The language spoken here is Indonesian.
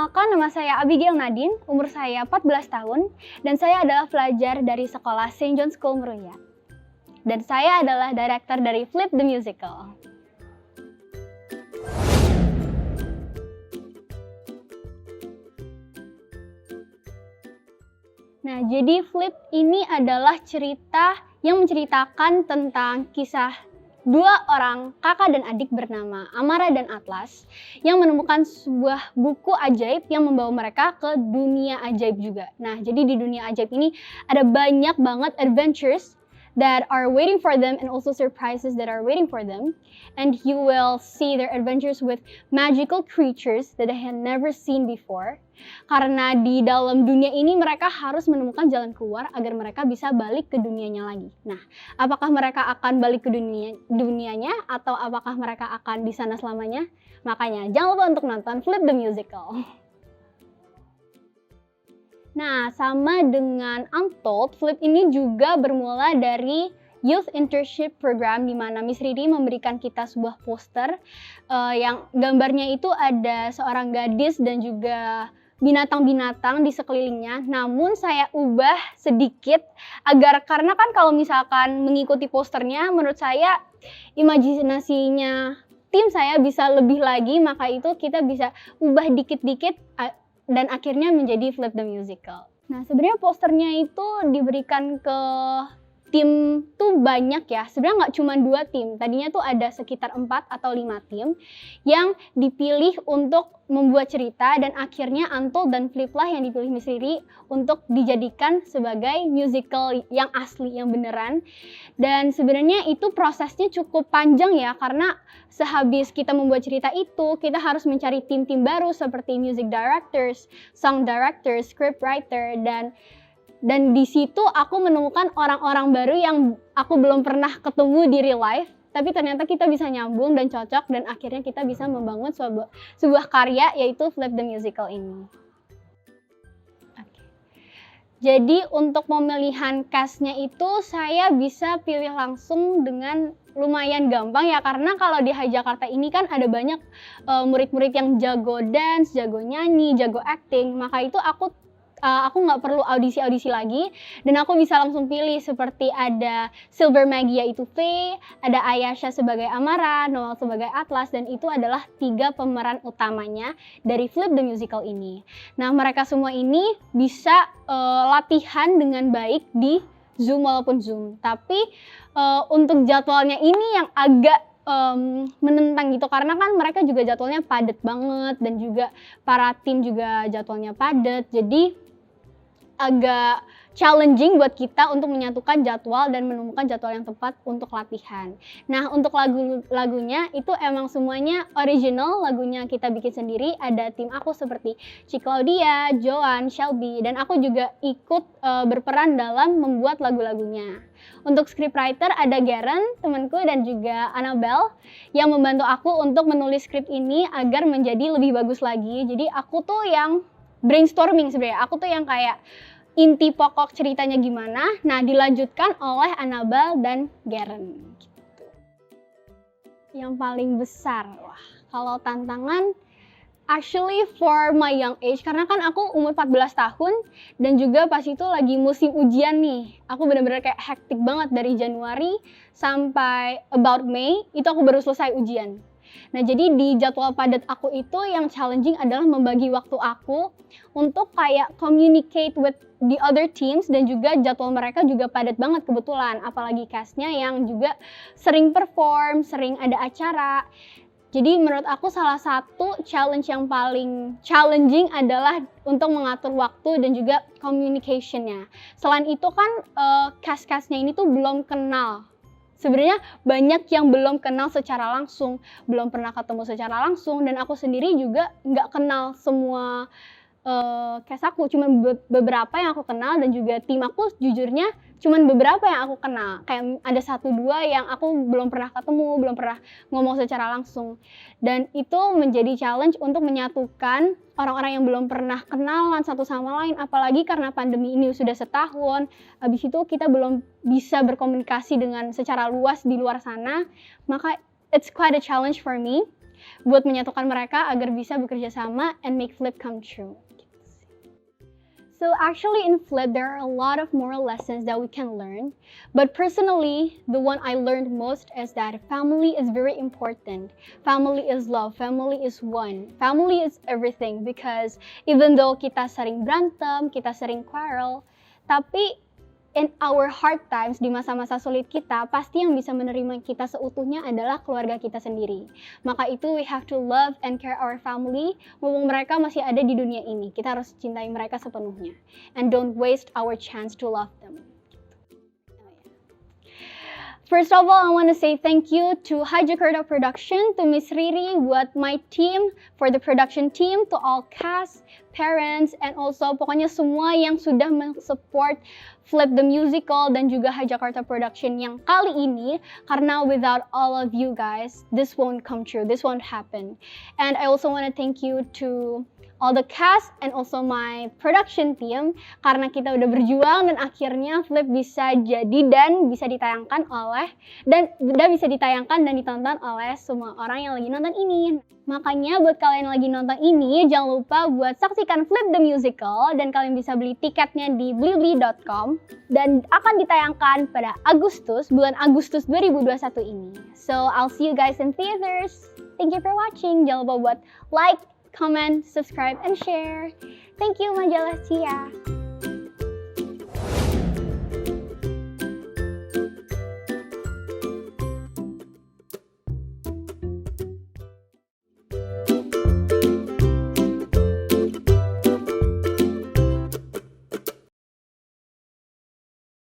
Perkenalkan, nama saya Abigail Nadine, umur saya 14 tahun, dan saya adalah pelajar dari sekolah St. John School Meruya. Dan saya adalah director dari Flip the Musical. Nah, jadi Flip ini adalah cerita yang menceritakan tentang kisah dua orang kakak dan adik bernama Amara dan Atlas yang menemukan sebuah buku ajaib yang membawa mereka ke dunia ajaib juga. Nah, jadi di dunia ajaib ini ada banyak banget adventures that are waiting for them and also surprises that are waiting for them. And you will see their adventures with magical creatures that they had never seen before. Karena di dalam dunia ini mereka harus menemukan jalan keluar agar mereka bisa balik ke dunianya lagi. Nah, apakah mereka akan balik ke dunianya atau apakah mereka akan di sana selamanya? Makanya jangan lupa untuk nonton Flip the Musical. Nah, sama dengan Untold, Flip ini juga bermula dari Youth Internship Program di mana Miss Riri memberikan kita sebuah poster yang gambarnya itu ada seorang gadis dan juga binatang-binatang di sekelilingnya. Namun saya ubah sedikit karena kan kalau misalkan mengikuti posternya, menurut saya imajinasinya tim saya bisa lebih lagi, maka itu kita bisa ubah dikit-dikit dan akhirnya menjadi Flip the Musical. Nah, sebenarnya posternya itu diberikan ke tim tuh banyak ya. Sebenarnya nggak cuma 2 tim. Tadinya tuh ada sekitar 4 atau 5 tim yang dipilih untuk membuat cerita dan akhirnya Untold dan Flip lah yang dipilih Miss Riri untuk dijadikan sebagai musical yang asli, yang beneran. Dan sebenarnya itu prosesnya cukup panjang ya, karena sehabis kita membuat cerita itu, kita harus mencari tim-tim baru seperti music directors, song directors, script writer, dan di situ aku menemukan orang-orang baru yang aku belum pernah ketemu di real life, tapi ternyata kita bisa nyambung dan cocok dan akhirnya kita bisa membangun sebuah karya yaitu Flip the Musical ini. Jadi untuk pemilihan cast-nya itu saya bisa pilih langsung dengan lumayan gampang ya, karena kalau di High Jakarta ini kan ada banyak murid-murid yang jago dance, jago nyanyi, jago acting, maka itu aku nggak perlu audisi lagi dan aku bisa langsung pilih seperti ada Silver Maggie yaitu Faye, ada Ayasha sebagai Amara, Noel sebagai Atlas, dan itu adalah 3 pemeran utamanya dari Flip the Musical ini. Nah, mereka semua ini bisa latihan dengan baik di Zoom walaupun Zoom, tapi untuk jadwalnya ini yang agak menentang gitu, karena kan mereka juga jadwalnya padat banget dan juga para tim juga jadwalnya padat, jadi agak challenging buat kita untuk menyatukan jadwal dan menemukan jadwal yang tepat untuk latihan. Nah, untuk lagunya itu emang semuanya original, lagunya kita bikin sendiri. Ada tim aku seperti Ci Claudia, Joan, Shelby, dan aku juga ikut berperan dalam membuat lagu-lagunya. Untuk scriptwriter ada Garen, temanku, dan juga Annabelle yang membantu aku untuk menulis skrip ini agar menjadi lebih bagus lagi. Jadi aku tuh yang brainstorming sebenarnya. Aku tuh yang kayak inti pokok ceritanya gimana, nah dilanjutkan oleh Annabelle dan Garen. Gitu. Yang paling besar, kalau tantangan actually for my young age, karena kan aku umur 14 tahun dan juga pas itu lagi musim ujian nih. Aku benar-benar kayak hektik banget dari Januari sampai about Mei, itu aku baru selesai ujian. Nah, jadi di jadwal padat aku itu yang challenging adalah membagi waktu aku untuk kayak communicate with the other teams, dan juga jadwal mereka juga padat banget kebetulan, apalagi castnya yang juga sering perform, sering ada acara. Jadi menurut aku salah satu challenge yang paling challenging adalah untuk mengatur waktu dan juga communication-nya. Selain itu kan cast-castnya ini tuh belum kenal. Sebenarnya banyak yang belum kenal secara langsung, belum pernah ketemu secara langsung, dan aku sendiri juga nggak kenal semua cast aku, cuma beberapa yang aku kenal, dan juga tim aku jujurnya cuma beberapa yang aku kenal. Kayak ada 1-2 yang aku belum pernah ketemu, belum pernah ngomong secara langsung. Dan itu menjadi challenge untuk menyatukan orang-orang yang belum pernah kenalan satu sama lain, apalagi karena pandemi ini sudah setahun. Habis itu kita belum bisa berkomunikasi dengan secara luas di luar sana, maka it's quite a challenge for me. buat menyatukan mereka agar bisa bekerja sama and make Flip come true. So actually in Flip, there are a lot of moral lessons that we can learn. But personally, the one I learned most is that family is very important. Family is love. Family is one. Family is everything because even though kita sering berantem, kita sering quarrel, tapi in our hard times, di masa-masa sulit kita, pasti yang bisa menerima kita seutuhnya adalah keluarga kita sendiri. Maka itu we have to love and care our family, mumpung mereka masih ada di dunia ini. Kita harus cintai mereka sepenuhnya. And don't waste our chance to love them. First of all, I want to say thank you to High Jakarta Production, to Miss Riri, buat my team, for the production team, to all cast, parents, and also pokoknya semua yang sudah men-support Flip the Musical dan juga High Jakarta Production yang kali ini, karena without all of you guys, this won't come true, this won't happen. And I also want to thank you to all the cast and also my production team karena kita udah berjuang dan akhirnya Flip bisa jadi dan bisa ditayangkan dan ditonton oleh semua orang yang lagi nonton ini. Makanya buat kalian yang lagi nonton ini jangan lupa buat saksikan Flip the Musical dan kalian bisa beli tiketnya di blibli.com dan akan ditayangkan pada bulan Agustus 2021 ini. So I'll see you guys in theaters. Thank you for watching. Jangan lupa buat like, comment, subscribe, and share. Thank you, Majalah Cia.